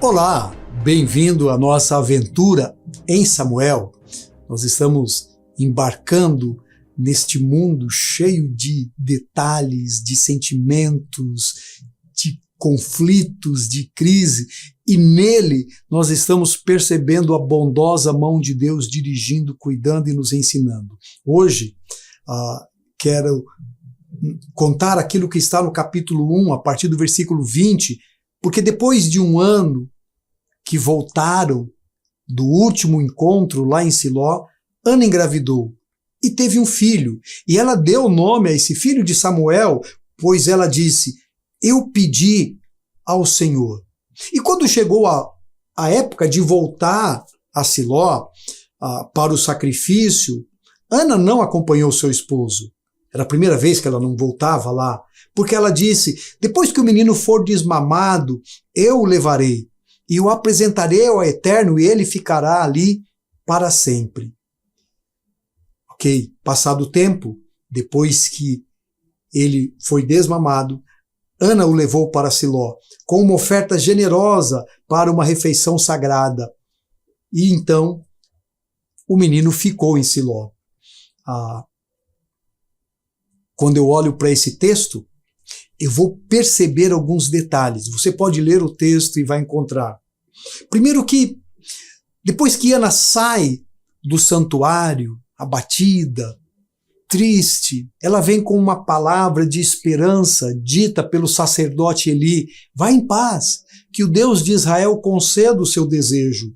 Olá, bem-vindo à nossa aventura em Samuel. Nós estamos embarcando neste mundo cheio de detalhes, de sentimentos, de conflitos, de crise, e nele nós estamos percebendo a bondosa mão de Deus dirigindo, cuidando e nos ensinando. Hoje, quero contar aquilo que está no capítulo 1, a partir do versículo 20, porque depois de um ano que voltaram do último encontro lá em Siló, Ana engravidou e teve um filho. E ela deu o nome a esse filho de Samuel, pois ela disse: eu pedi ao Senhor. E quando chegou a época de voltar a Siló para o sacrifício, Ana não acompanhou seu esposo. Era a primeira vez que ela não voltava lá, porque ela disse: depois que o menino for desmamado, eu o levarei e o apresentarei ao Eterno e ele ficará ali para sempre. Ok, passado o tempo, depois que ele foi desmamado, Ana o levou para Siló com uma oferta generosa para uma refeição sagrada. E então o menino ficou em Siló. Quando eu olho para esse texto, eu vou perceber alguns detalhes. Você pode ler o texto e vai encontrar. Primeiro que, depois que Ana sai do santuário, abatida, triste, ela vem com uma palavra de esperança dita pelo sacerdote Eli: vá em paz, que o Deus de Israel conceda o seu desejo.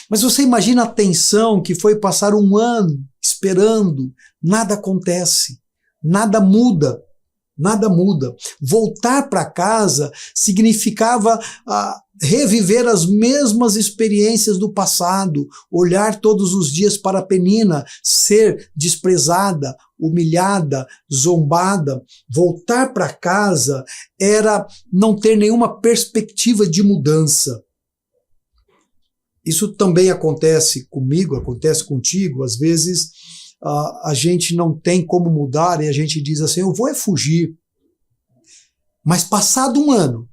Mas você imagina a tensão que foi passar um ano esperando, nada acontece. Nada muda, nada muda. Voltar para casa significava reviver as mesmas experiências do passado, olhar todos os dias para Penina, ser desprezada, humilhada, zombada. Voltar para casa era não ter nenhuma perspectiva de mudança. Isso também acontece comigo, acontece contigo, às vezes. A gente não tem como mudar e a gente diz assim: eu vou fugir. Mas passado um ano,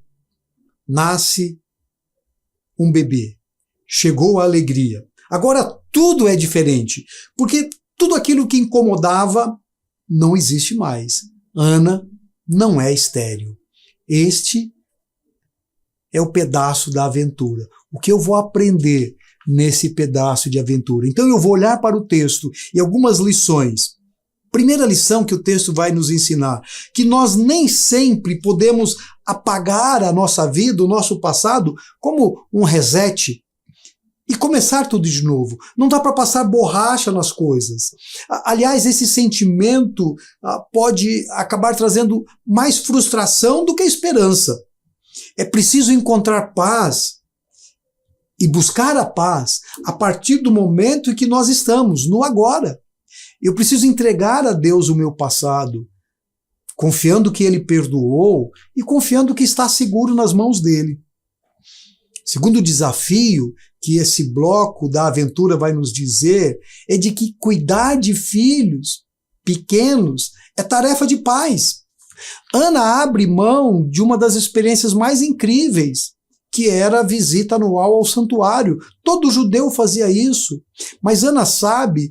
nasce um bebê. Chegou a alegria. Agora tudo é diferente, porque tudo aquilo que incomodava não existe mais. Ana não é estéril. Este é o pedaço da aventura. O que eu vou aprender nesse pedaço de aventura? Então eu vou olhar para o texto e algumas lições. Primeira lição que o texto vai nos ensinar: que nós nem sempre podemos apagar a nossa vida, o nosso passado, como um reset e começar tudo de novo. Não dá para passar borracha nas coisas. Aliás, esse sentimento pode acabar trazendo mais frustração do que esperança. É preciso encontrar paz e buscar a paz a partir do momento em que nós estamos, no agora. Eu preciso entregar a Deus o meu passado, confiando que Ele perdoou e confiando que está seguro nas mãos dEle. Segundo desafio que esse bloco da aventura vai nos dizer é de que cuidar de filhos pequenos é tarefa de pais. Ana abre mão de uma das experiências mais incríveis, que era a visita anual ao santuário. Todo judeu fazia isso. Mas Ana sabe,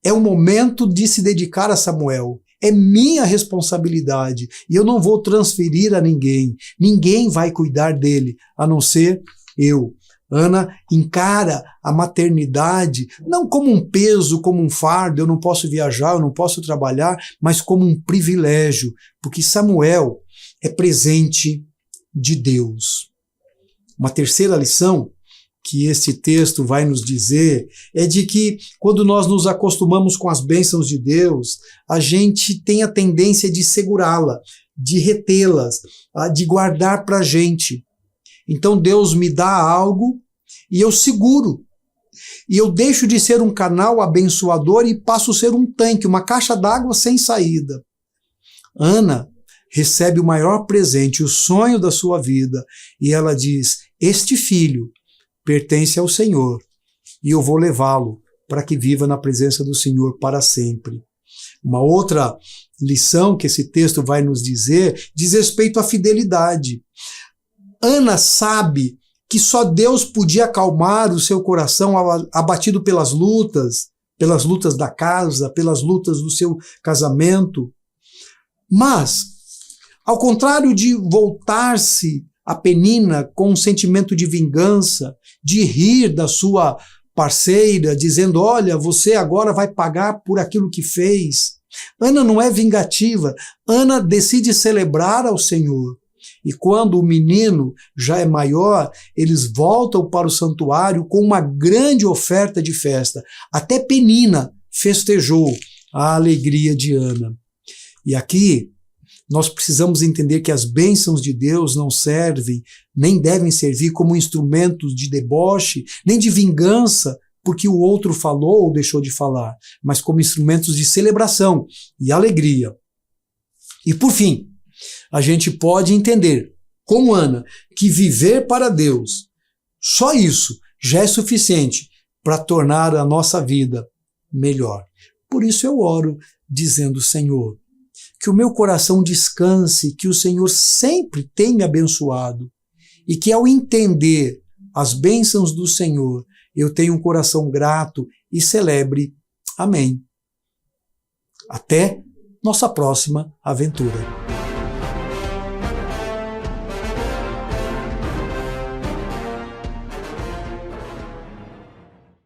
é o momento de se dedicar a Samuel. É minha responsabilidade e eu não vou transferir a ninguém. Ninguém vai cuidar dele, a não ser eu. Ana encara a maternidade não como um peso, como um fardo. Eu não posso viajar, eu não posso trabalhar, mas como um privilégio, porque Samuel é presente de Deus. Uma terceira lição que esse texto vai nos dizer é de que quando nós nos acostumamos com as bênçãos de Deus, a gente tem a tendência de segurá-la, de retê-las, de guardar para a gente. Então Deus me dá algo e eu seguro. E eu deixo de ser um canal abençoador e passo a ser um tanque, uma caixa d'água sem saída. Ana recebe o maior presente, o sonho da sua vida, e ela diz: este filho pertence ao Senhor e eu vou levá-lo para que viva na presença do Senhor para sempre. Uma outra lição que esse texto vai nos dizer diz respeito à fidelidade. Ana sabe que só Deus podia acalmar o seu coração abatido pelas lutas da casa, pelas lutas do seu casamento. Mas, ao contrário de voltar-se a Penina com um sentimento de vingança, de rir da sua parceira, dizendo, olha, você agora vai pagar por aquilo que fez. Ana não é vingativa, Ana decide celebrar ao Senhor. E quando o menino já é maior, eles voltam para o santuário com uma grande oferta de festa. Até Penina festejou a alegria de Ana. E aqui nós precisamos entender que as bênçãos de Deus não servem, nem devem servir como instrumentos de deboche, nem de vingança, porque o outro falou ou deixou de falar, mas como instrumentos de celebração e alegria. E por fim, a gente pode entender, como Ana, que viver para Deus, só isso já é suficiente para tornar a nossa vida melhor. Por isso eu oro dizendo, Senhor, que o meu coração descanse, que o Senhor sempre tem me abençoado e que ao entender as bênçãos do Senhor, eu tenha um coração grato e celebre. Amém. Até nossa próxima aventura.